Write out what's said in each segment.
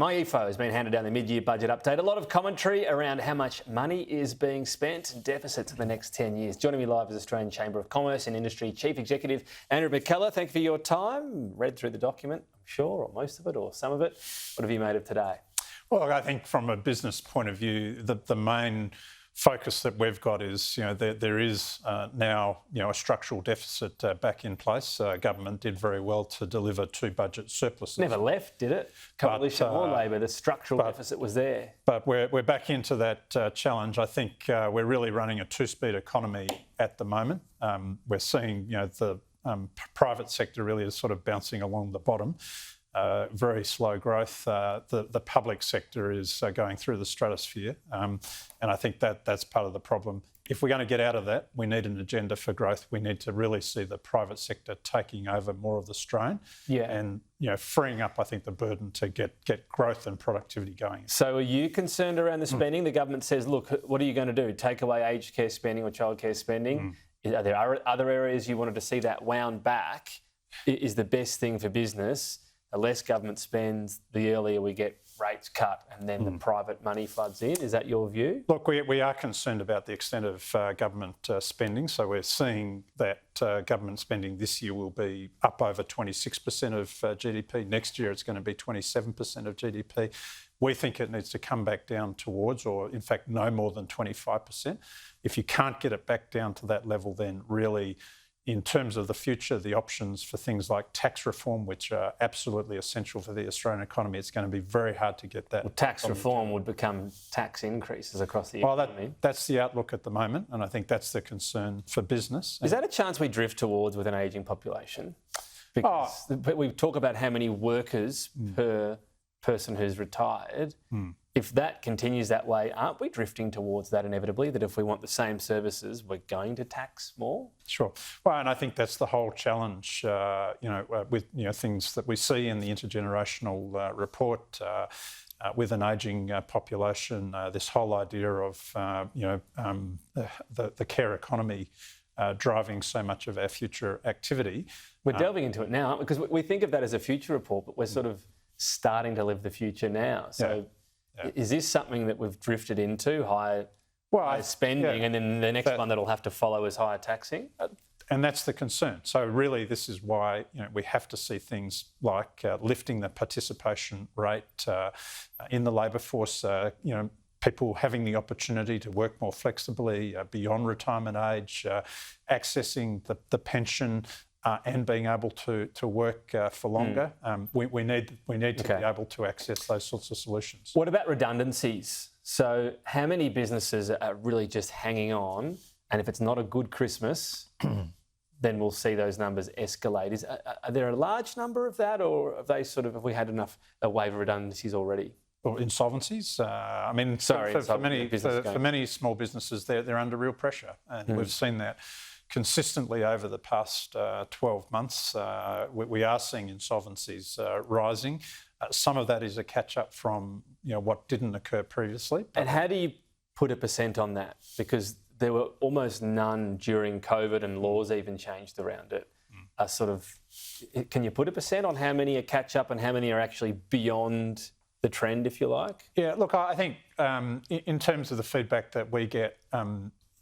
MyEFO has been handed down the mid-year budget update. A lot of commentary around how much money is being spent and deficits for the next 10 years. Joining me live is Australian Chamber of Commerce and Industry Chief Executive Andrew McKellar. Thank you for your time. Read through the document, I'm sure, or most of it, or some of it. What have you made of today? Well, I think from a business point of view, the main focus that we've got is, there is now, a structural deficit back in place. Government did very well to deliver two budget surpluses. Never left, did it? Coalition or Labor, the structural deficit was there. But we're back into that challenge. I think we're really running a two-speed economy at the moment. We're seeing, the private sector really is sort of bouncing along the bottom. Very slow growth. The public sector is going through the stratosphere, and I think that's part of the problem. If we're going to get out of that, we need an agenda for growth. We need to really see the private sector taking over more of the strain, and freeing up, I think, the burden to get growth and productivity going. So, are you concerned around the spending? The government says, "Look, what are you going to do? Take away aged care spending or childcare spending?" Are there other areas you wanted to see that wound back? Is the best thing for business? The less government spends, the earlier we get rates cut and then the private money floods in. Is that your view? Look, we are concerned about the extent of government spending. So we're seeing that government spending this year will be up over 26% of GDP. Next year it's going to be 27% of GDP. We think it needs to come back down towards, or in fact no more than 25%. If you can't get it back down to that level, then really, in terms of the future, the options for things like tax reform, which are absolutely essential for the Australian economy, it's going to be very hard to get that. Well, tax reform would become tax increases across the economy. Well, that's the outlook at the moment, and I think that's the concern for business. Is that a chance we drift towards with an ageing population? Because we talk about how many workers per person who's retired. If that continues that way, aren't we drifting towards that inevitably, that if we want the same services, we're going to tax more? Sure. Well, and I think that's the whole challenge, with things that we see in the intergenerational report, with an ageing population, this whole idea of, the care economy driving so much of our future activity. We're delving into it now, because we think of that as a future report, but we're sort of starting to live the future now. So is this something that we've drifted into, higher spending, and then the next one that'll have to follow is higher taxing? And that's the concern. So really this is why we have to see things like lifting the participation rate in the labour force, people having the opportunity to work more flexibly beyond retirement age, accessing the pension, and being able to work for longer. We need to be able to access those sorts of solutions. What about redundancies? So how many businesses are really just hanging on, and if it's not a good Christmas, then we'll see those numbers escalate? Are there a large number of that, or have we had a wave of redundancies already? Or insolvencies? For many small businesses, they're under real pressure, and we've seen that consistently over the past 12 months. We are seeing insolvencies rising. Some of that is a catch-up from what didn't occur previously. And how do you put a percent on that? Because there were almost none during COVID, and laws even changed around it. Can you put a percent on how many are catch-up and how many are actually beyond the trend, if you like? Yeah, look, I think in terms of the feedback that we get,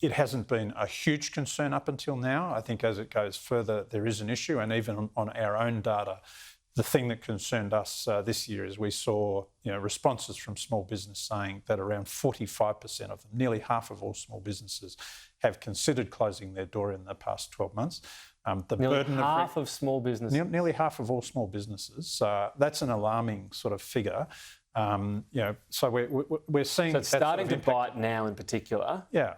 it hasn't been a huge concern up until now. I think as it goes further, there is an issue, and even on our own data, the thing that concerned us this year is we saw responses from small business saying that around 45% of them, nearly half of all small businesses, have considered closing their door in the past 12 months. Nearly half of small businesses? Nearly half of all small businesses. That's an alarming sort of figure. So we're seeing... So it's starting to bite now in particular? Yeah.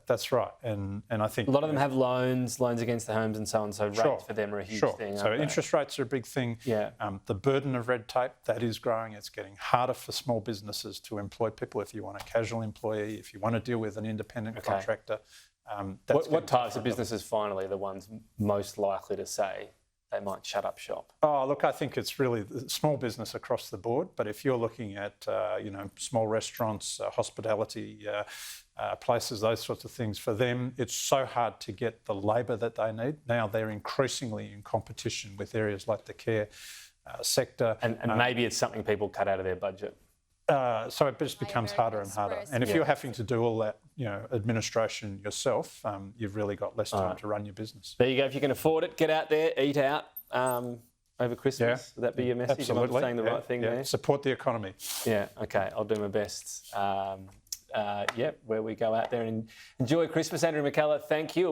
That's right, and I think a lot of them have loans against the homes and so on. So rates for them are a huge thing. So interest rates are a big thing. Yeah. The burden of red tape, that is growing. It's getting harder for small businesses to employ people. If you want a casual employee, if you want to deal with an independent contractor, what types of businesses finally are the ones most likely to say they might shut up shop? Oh, look, I think it's really small business across the board. But if you're looking at, small restaurants, hospitality places, those sorts of things, for them, it's so hard to get the labour that they need. Now they're increasingly in competition with areas like the care sector. And maybe it's something people cut out of their budget. So it just becomes harder and harder. And if you're having to do all that, administration yourself, you've really got less time to run your business. There you go. If you can afford it, get out there, eat out over Christmas. Would that be your message? Absolutely. Am I saying the right thing there? Support the economy. Yeah. Okay. I'll do my best. Where we go out there and enjoy Christmas. Andrew McKellar, thank you.